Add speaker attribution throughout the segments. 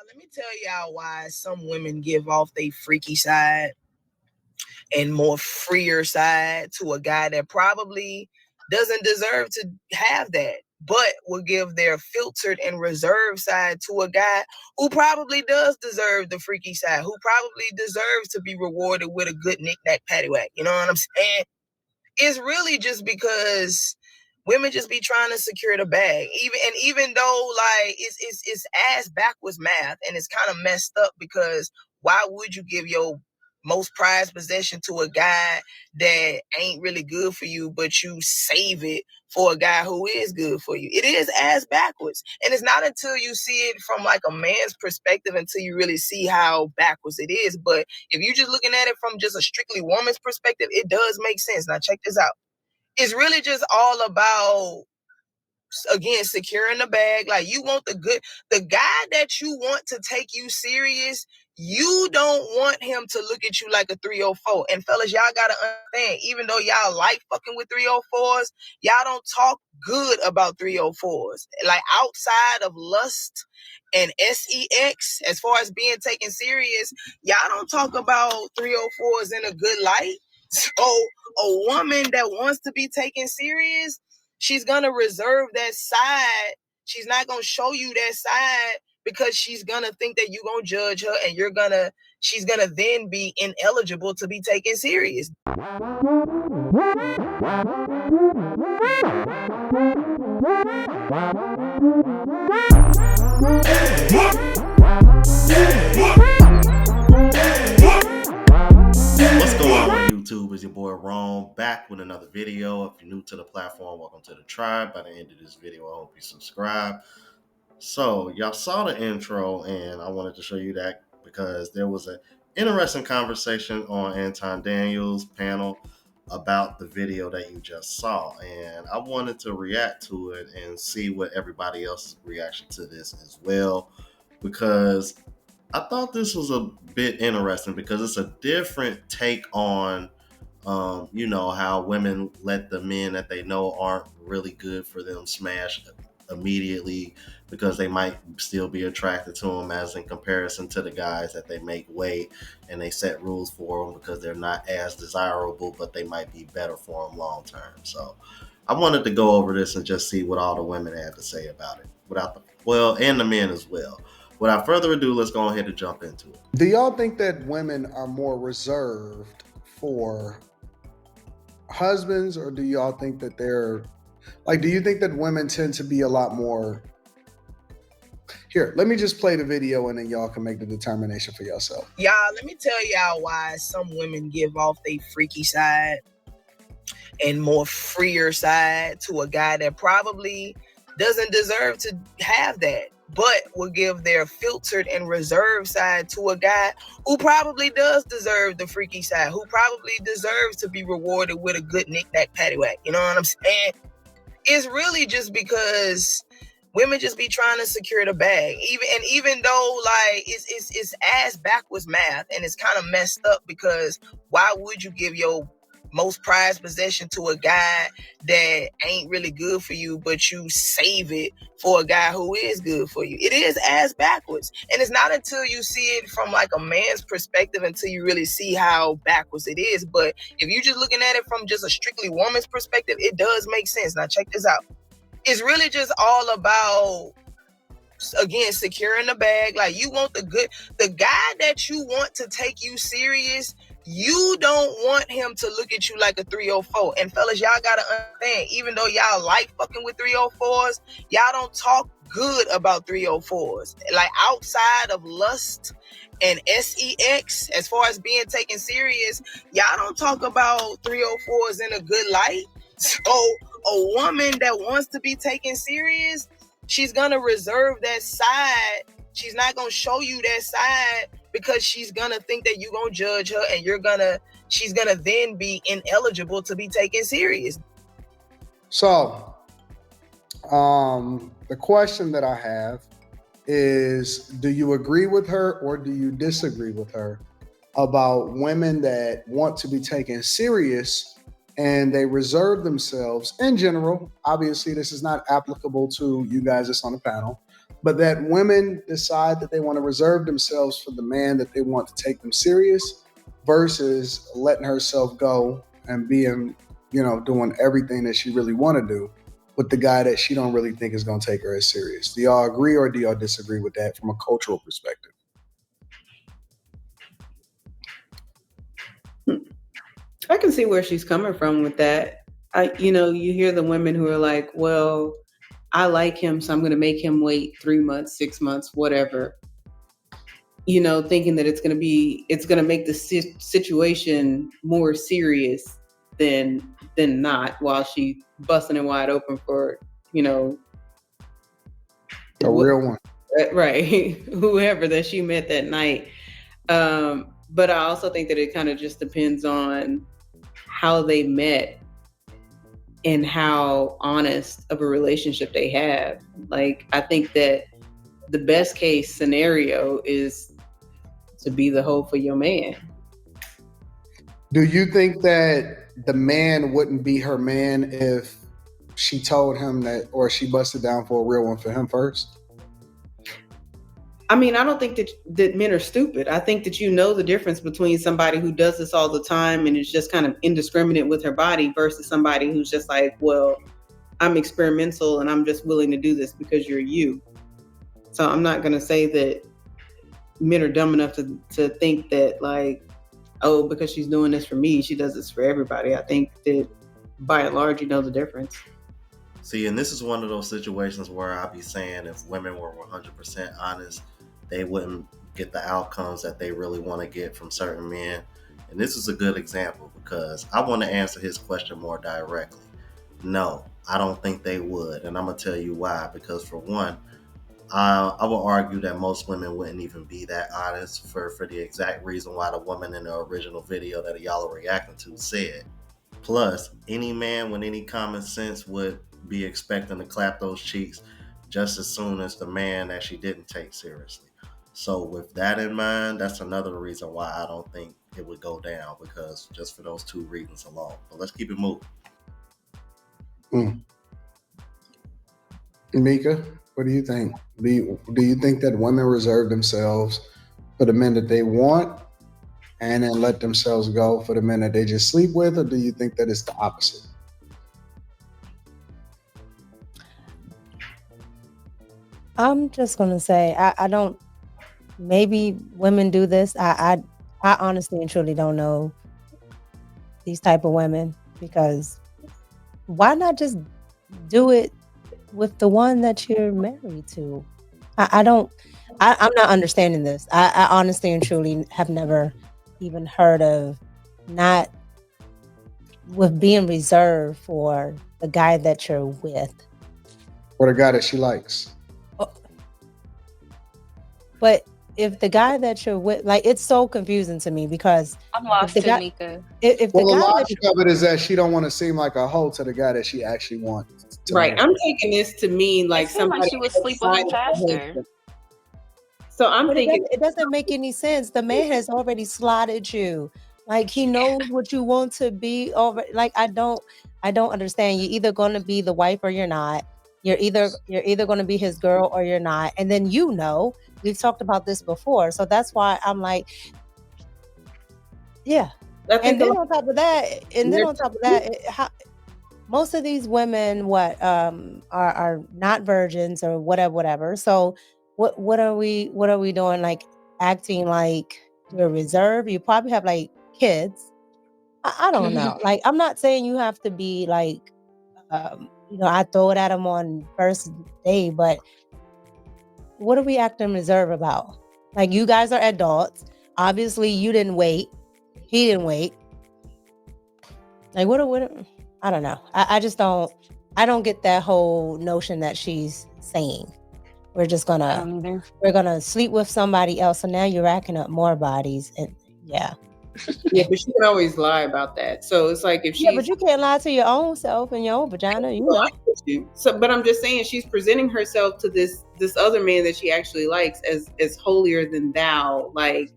Speaker 1: Let me tell y'all why some women give off their freaky side and more freer side to a guy that probably doesn't deserve to have that, but will give their filtered and reserved side to a guy who probably does deserve the freaky side, who probably deserves to be rewarded with a good knick-knack paddywhack. You know what I'm saying? It's really just because women just be trying to secure the bag. Even though like it's ass backwards math and it's kind of messed up, because why would you give your most prized possession to a guy that ain't really good for you, but you save it for a guy who is good for you? It is ass backwards. And it's not until you see it from like a man's perspective until you really see how backwards it is. But if you're just looking at it from just a strictly woman's perspective, it does make sense. Now check this out. It's really just all about, again, securing the bag. Like, you want the guy that you want to take you serious. You don't want him to look at you like a 304. And fellas, y'all gotta understand, even though y'all like fucking with 304s, y'all don't talk good about 304s. Like, outside of lust and sex, as far as being taken serious, y'all don't talk about 304s in a good light. So a woman that wants to be taken serious, she's gonna reserve that side. She's not gonna show you that side because she's gonna think that you're gonna judge her, and she's gonna then be ineligible to be taken serious.
Speaker 2: What's going on YouTube? It's your boy Rome, back with another video. If you're new to the platform, welcome to the tribe. By the end of this video, I hope you subscribe. So y'all saw the intro, and I wanted to show you that because there was an interesting conversation on Anton Daniels' panel about the video that you just saw, and I wanted to react to it and see what everybody else's reaction to this as well, because I thought this was a bit interesting because it's a different take on, how women let the men that they know aren't really good for them smash immediately because they might still be attracted to them, as in comparison to the guys that they make wait and they set rules for them because they're not as desirable, but they might be better for them long term. So I wanted to go over this and just see what all the women had to say about it, and the men as well. Without further ado, let's go ahead and jump into it.
Speaker 3: Do y'all think that women are more reserved for husbands, or do y'all think that do you think that women tend to be a lot more? Here, let me just play the video and then y'all can make the determination for yourself.
Speaker 1: Y'all, let me tell y'all why some women give off their freaky side and more freer side to a guy that probably doesn't deserve to have that, but will give their filtered and reserved side to a guy who probably does deserve the freaky side, who probably deserves to be rewarded with a good knick-knack paddywhack. You know what I'm saying? It's really just because women just be trying to secure the bag. Even though like it's ass backwards math and it's kind of messed up, because why would you give your most prized possession to a guy that ain't really good for you, but you save it for a guy who is good for you? It is ass backwards. And it's not until you see it from like a man's perspective until you really see how backwards it is. But if you're just looking at it from just a strictly woman's perspective, it does make sense. Now check this out. It's really just all about, again, securing the bag. Like, you want the guy that you want to take you serious. You don't want him to look at you like a 304. And fellas, y'all gotta understand, even though y'all like fucking with 304s, y'all don't talk good about 304s. Like, outside of lust and sex, as far as being taken serious, y'all don't talk about 304s in a good light. So a woman that wants to be taken serious, she's gonna reserve that side. She's not gonna show you that side because she's gonna think that you're gonna judge her, and she's gonna then be ineligible to be taken serious.
Speaker 3: So, the question that I have is, do you agree with her or do you disagree with her about women that want to be taken serious and they reserve themselves in general? Obviously, this is not applicable to you guys that's on the panel, but that women decide that they want to reserve themselves for the man that they want to take them serious versus letting herself go and being, doing everything that she really want to do with the guy that she don't really think is going to take her as serious. Do y'all agree or do y'all disagree with that from a cultural perspective?
Speaker 4: I can see where she's coming from with that. You hear the women who are like, well, I like him, so I'm going to make him wait 3 months, 6 months, whatever. Thinking that it's going to make the situation more serious than not, while she busting it wide open for,
Speaker 3: a real one.
Speaker 4: Right. Whoever that she met that night. But I also think that it kind of just depends on how they met and how honest of a relationship they have. Like, I think that the best case scenario is to be the hoe for your man.
Speaker 3: Do you think that the man wouldn't be her man if she told him that, or she busted down for a real one for him first?
Speaker 4: I mean, I don't think that men are stupid. I think that the difference between somebody who does this all the time and is just kind of indiscriminate with her body versus somebody who's just like, well, I'm experimental and I'm just willing to do this because you're you. So I'm not going to say that men are dumb enough to think that, like, oh, because she's doing this for me, she does this for everybody. I think that by and large, you know the difference.
Speaker 2: See, and this is one of those situations where I'll be saying if women were 100% honest, they wouldn't get the outcomes that they really want to get from certain men. And this is a good example because I want to answer his question more directly. No, I don't think they would. And I'm going to tell you why. Because for one, I will argue that most women wouldn't even be that honest for the exact reason why the woman in the original video that y'all are reacting to said. Plus, any man with any common sense would be expecting to clap those cheeks just as soon as the man that she didn't take seriously. So with that in mind, that's another reason why I don't think it would go down, because just for those two reasons alone. But let's keep it moving.
Speaker 3: Mika, what do you think? Do you think that women reserve themselves for the men that they want and then let themselves go for the men that they just sleep with, or do you think that it's the opposite?
Speaker 5: I'm just gonna say I don't. Maybe women do this. I honestly and truly don't know these type of women, because why not just do it with the one that you're married to? I'm not understanding this. I honestly and truly have never even heard of not with being reserved for the guy that you're with.
Speaker 3: Or the guy that she likes.
Speaker 5: But if the guy that you're with, like, it's so confusing to me because
Speaker 6: I'm lost too, Mika.
Speaker 3: The logic of it is that she don't want to seem like a hoe to the guy that she actually wants.
Speaker 4: Right. I'm taking this to mean like somebody
Speaker 6: she would sleep with him faster.
Speaker 5: So I'm thinking it doesn't make any sense. The man has already slotted you. Like, he knows what you want to be over. Like, I don't understand. You're either going to be the wife or you're not. You're either going to be his girl or you're not. And then, we've talked about this before. So that's why I'm like, yeah. And then on top of that, most of these women are not virgins or whatever. So what are we doing? Like, acting like you're reserved. You probably have like kids. I don't know. Like, I'm not saying you have to be like, I throw it at them on first day, but what are we acting reserved about? Like, you guys are adults. Obviously, you didn't wait. He didn't wait. Like, what I don't know. I just don't. I don't get that whole notion that she's saying we're gonna sleep with somebody else. So now you're racking up more bodies, and yeah.
Speaker 4: Yeah, but she can always lie about that. So it's like if she.
Speaker 5: Yeah, but you can't lie to your own self and your own vagina.
Speaker 4: So, but I'm just saying, she's presenting herself to this other man that she actually likes as holier than thou. Like,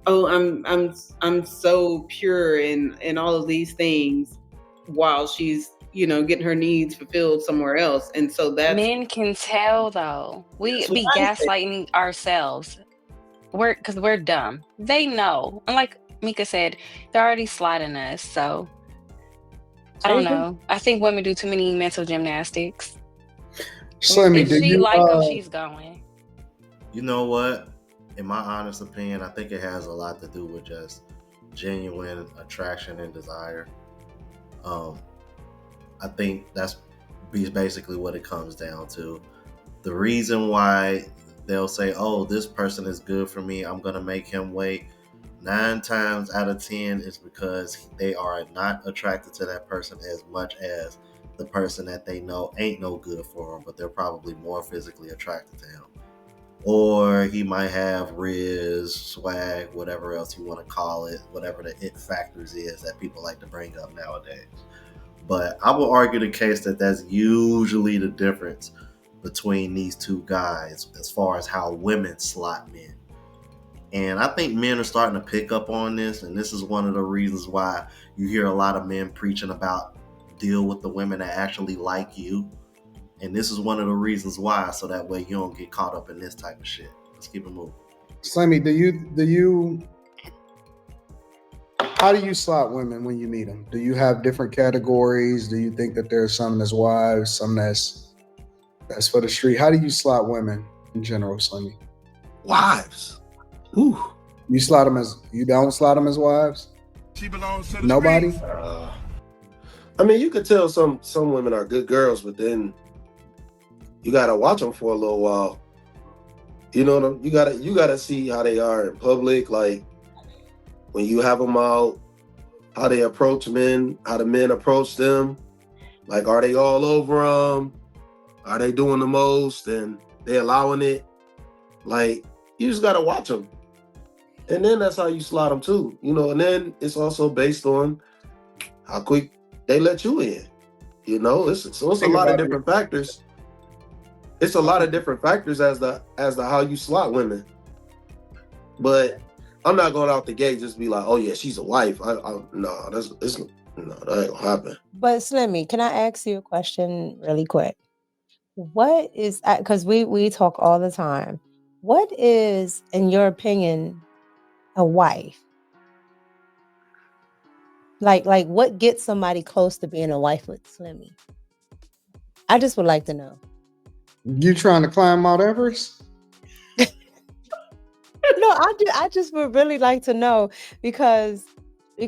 Speaker 4: oh, I'm so pure and all of these things, while she's getting her needs fulfilled somewhere else. And so that's
Speaker 6: Men can tell though. We
Speaker 4: what
Speaker 6: be
Speaker 4: I say.
Speaker 6: gaslighting ourselves. Because we're dumb. They know. And like Mika said, they're already sliding us. So I don't know. I think women do too many mental gymnastics.
Speaker 3: Slimmy,
Speaker 6: If
Speaker 3: do
Speaker 6: she
Speaker 3: you
Speaker 6: like him, she's going.
Speaker 2: You know what? In my honest opinion, I think it has a lot to do with just genuine attraction and desire. I think that's basically what it comes down to. The reason why they'll say, "Oh, this person is good for me. I'm gonna make him wait." 9 times out of 10 is because they are not attracted to that person as much as the person that they know ain't no good for them, but they're probably more physically attracted to him. Or he might have riz, swag, whatever else you want to call it, whatever the it factors is that people like to bring up nowadays. But I will argue the case that that's usually the difference between these two guys as far as how women slot men. And I think men are starting to pick up on this, and this is one of the reasons why you hear a lot of men preaching about deal with the women that actually like you. And this is one of the reasons why, so that way you don't get caught up in this type of shit. Let's keep it moving.
Speaker 3: Slimmy, how do you slot women when you meet them? Do you have different categories? Do you think that there's some that's wives, some that's for the street? How do you slot women in general, Slimmy?
Speaker 7: Wives. Ooh.
Speaker 3: You don't slot them as wives?
Speaker 7: She belongs to the
Speaker 3: Nobody?
Speaker 7: streets. I mean, you could tell some women are good girls, but then you gotta watch them for a little while. You know what I'm, you gotta see how they are in public, like when you have them out, how they approach men, how the men approach them. Like, are they all over them? Are they doing the most and they allowing it? Like, you just gotta watch them. And then that's how you slot them too, and then it's also based on how quick they let you in. It's a lot of different factors. It's a lot of different factors as to how you slot women. But I'm not going out the gate just be like, oh yeah, she's a wife. No, that ain't gonna happen.
Speaker 5: But Slimmy, can I ask you a question really quick? What is, because we talk all the time. What is, in your opinion, a wife? Like what gets somebody close to being a wife with Slimmy? I just would like to know.
Speaker 3: You trying to climb Mount Everest?
Speaker 5: No, I just would really like to know because I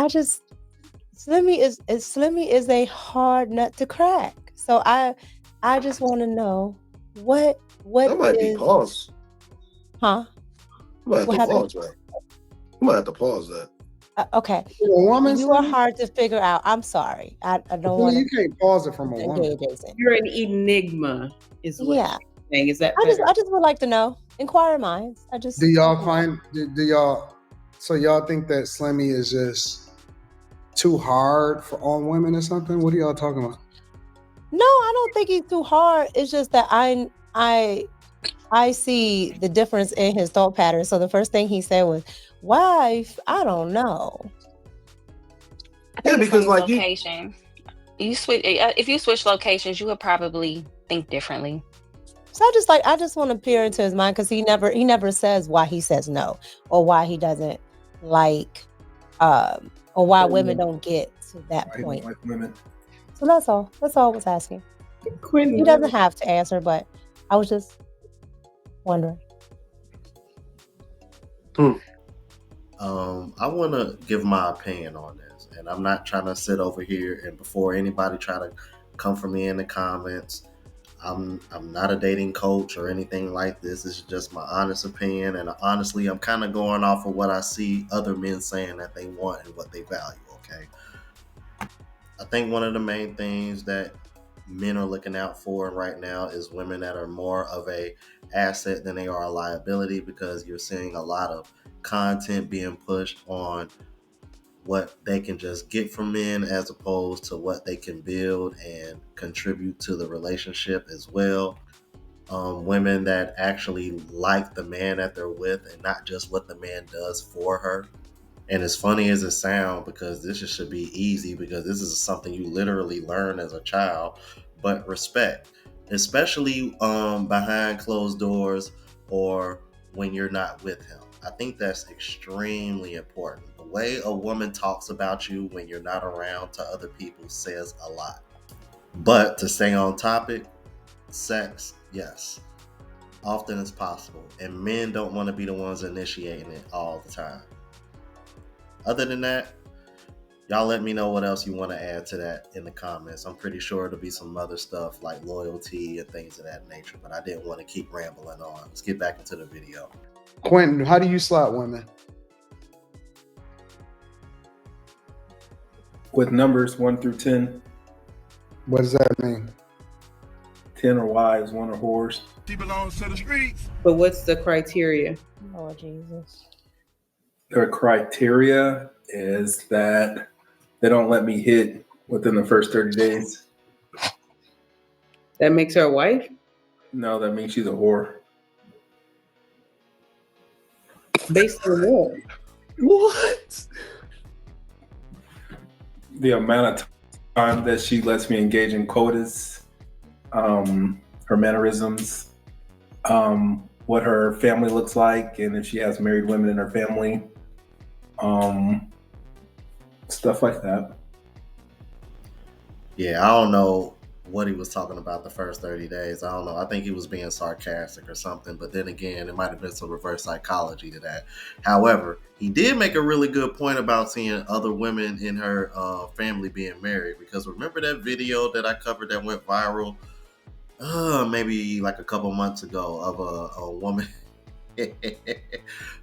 Speaker 5: just Slimmy is a hard nut to crack. So I just want to know what
Speaker 7: That might be pause.
Speaker 5: Huh?
Speaker 7: You might have to pause that. You might have to pause that.
Speaker 5: Okay.
Speaker 3: Woman,
Speaker 5: you are hard to figure out. I'm sorry. I don't want to.
Speaker 3: You can't pause it from a woman.
Speaker 4: You're an enigma, is what you're saying. Is that
Speaker 5: I just would like to know. Inquire minds.
Speaker 3: Do y'all find? Do y'all? So y'all think that Slimmy is just too hard on women or something? What are y'all talking about?
Speaker 5: No, I don't think he's too hard. It's just that I see the difference in his thought pattern. So the first thing he said was, "Wife, I don't know."
Speaker 6: Yeah, because like location, you switch. If you switch locations, you would probably think differently.
Speaker 5: So I just want to peer into his mind because he never says why he says no or why he doesn't like, or why women don't get to that point.
Speaker 7: Like women.
Speaker 5: So that's all. That's all I was asking. He doesn't have to answer, but I was just wondering.
Speaker 2: I want to give my opinion on this, and I'm not trying to sit over here and before anybody try to come for me in the comments. I'm not a dating coach or anything like this. This is just my honest opinion, and honestly, I'm kind of going off of what I see other men saying that they want and what they value. Okay, I think one of the main things that men are looking out for right now is women that are more of a asset than they are a liability, because you're seeing a lot of content being pushed on what they can just get from men as opposed to what they can build and contribute to the relationship as well. Women that actually like the man that they're with and not just what the man does for her. And as funny as it sounds, because this just should be easy, because this is something you literally learn as a child, but respect, especially behind closed doors or when you're not with him. I think that's extremely important. The way a woman talks about you when you're not around to other people says a lot. But to stay on topic, sex, yes, often as possible. And men don't want to be the ones initiating it all the time. Other than that, y'all let me know what else you want to add to that in the comments. I'm pretty sure it'll be some other stuff like loyalty and things of that nature, but I didn't want to keep rambling on. Let's get back into the video.
Speaker 3: Quentin, how do you slot women?
Speaker 8: With numbers 1 through 10.
Speaker 3: What does that mean?
Speaker 8: 10 are wives, 1 are whores.
Speaker 9: She belongs to the streets.
Speaker 4: But what's the criteria?
Speaker 5: Lord Jesus.
Speaker 8: Their criteria is that they don't let me hit within the first 30 days.
Speaker 4: That makes her a wife?
Speaker 8: No, that means she's a whore.
Speaker 4: Based on what?
Speaker 8: What? The amount of time that she lets me engage in quotas, her mannerisms, what her family looks like, and if she has married women in her family, stuff like that.
Speaker 2: Yeah, I don't know what he was talking about the first 30 days. I don't know. I think he was being sarcastic or something, but then again, it might have been some reverse psychology to that. However, he did make a really good point about seeing other women in her family being married, because remember that video that I covered that went viral maybe like a couple months ago of a woman.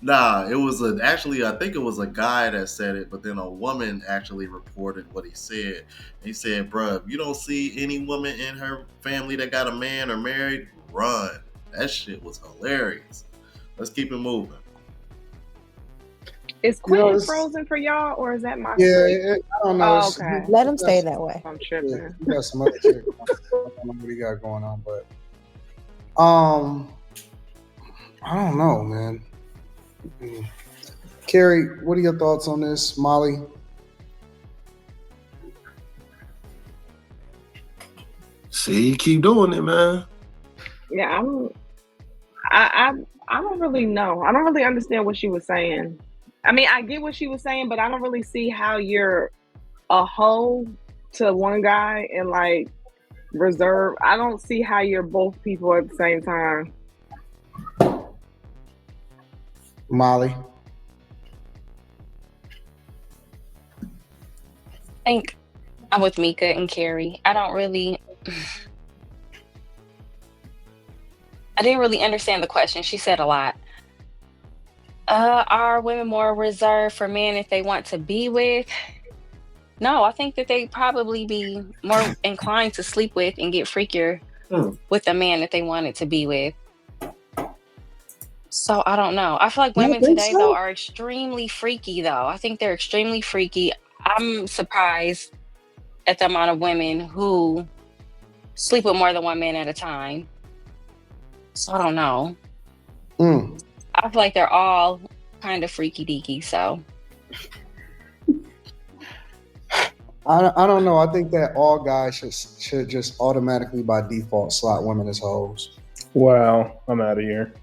Speaker 2: Nah, it was actually, I think it was a guy that said it, but then a woman actually reported what he said. He said, bruh, if you don't see any woman in her family that got a man or married, run. That shit was hilarious. Let's keep it moving.
Speaker 10: Is Quentin frozen for y'all, or is that my
Speaker 3: Yeah, I don't know.
Speaker 10: Oh, okay.
Speaker 5: Let him stay that way.
Speaker 10: I'm tripping.
Speaker 3: We got some other shit. I don't know what he got going on, but I don't know, man. Carrie, what are your thoughts on this? Molly?
Speaker 7: See, you keep doing it, man.
Speaker 10: Yeah, I don't really know. I don't really understand what she was saying. I mean, I get what she was saying, but I don't really see how you're a hoe to one guy and like reserve. I don't see how you're both people at the same time.
Speaker 3: Molly?
Speaker 6: I think I'm with Mika and Carrie. I didn't really understand the question. She said a lot. Are women more reserved for men if they want to be with? No, I think that they probably be more inclined to sleep with and get freakier with a man that they wanted to be with. So I don't know. I feel like women today though are extremely freaky though. I think they're extremely freaky. I'm surprised at the amount of women who sleep with more than one man at a time. So I don't know. I feel like they're all kind of freaky deaky. So
Speaker 3: I don't know. I think that all guys should just automatically by default slot women as hoes.
Speaker 8: Wow, I'm out of here.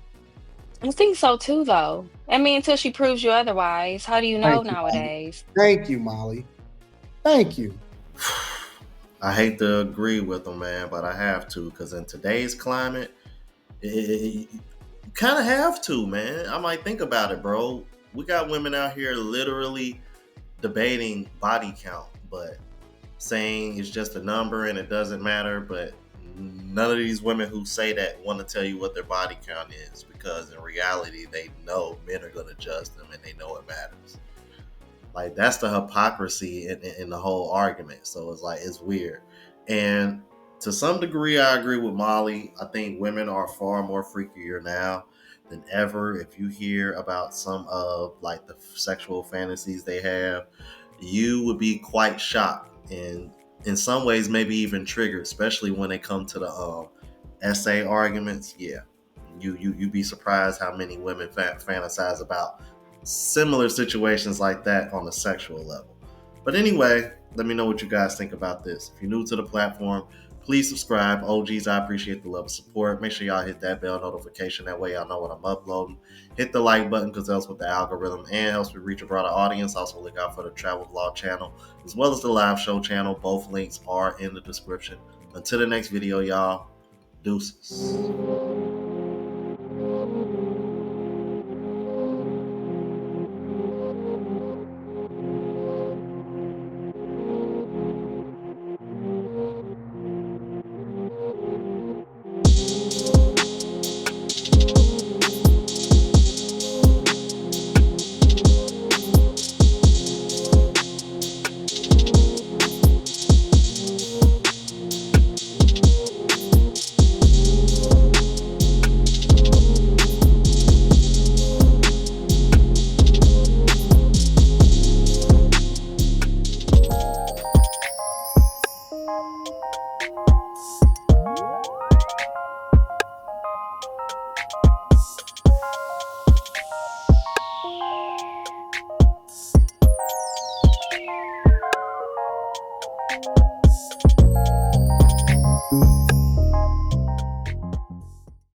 Speaker 6: I think so too, though. I mean, until she proves you otherwise. How do you know nowadays?
Speaker 3: Thank you, Molly. Thank you.
Speaker 2: I hate to agree with them, man, but I have to, because in today's climate, you kind of have to, man. I'm like, think about it, bro. We got women out here literally debating body count, but saying it's just a number and it doesn't matter. But none of these women who say that want to tell you what their body count is, because in reality, they know men are going to judge them and they know it matters. Like, that's the hypocrisy in the whole argument. So it's like, it's weird. And to some degree, I agree with Molly. I think women are far more freakier now than ever. If you hear about some of like the sexual fantasies they have, you would be quite shocked, and in some ways maybe even triggered, especially when they come to the essay arguments. Yeah, you'd be surprised how many women fantasize about similar situations like that on the sexual level. But anyway, let me know what you guys think about this. If you're new to the platform, please subscribe. OGs, I appreciate the love and support. Make sure y'all hit that bell notification. That way y'all know when I'm uploading. Hit the like button because that's with the algorithm and helps me reach a broader audience. Also look out for the travel vlog channel as well as the live show channel. Both links are in the description. Until the next video, y'all, deuces.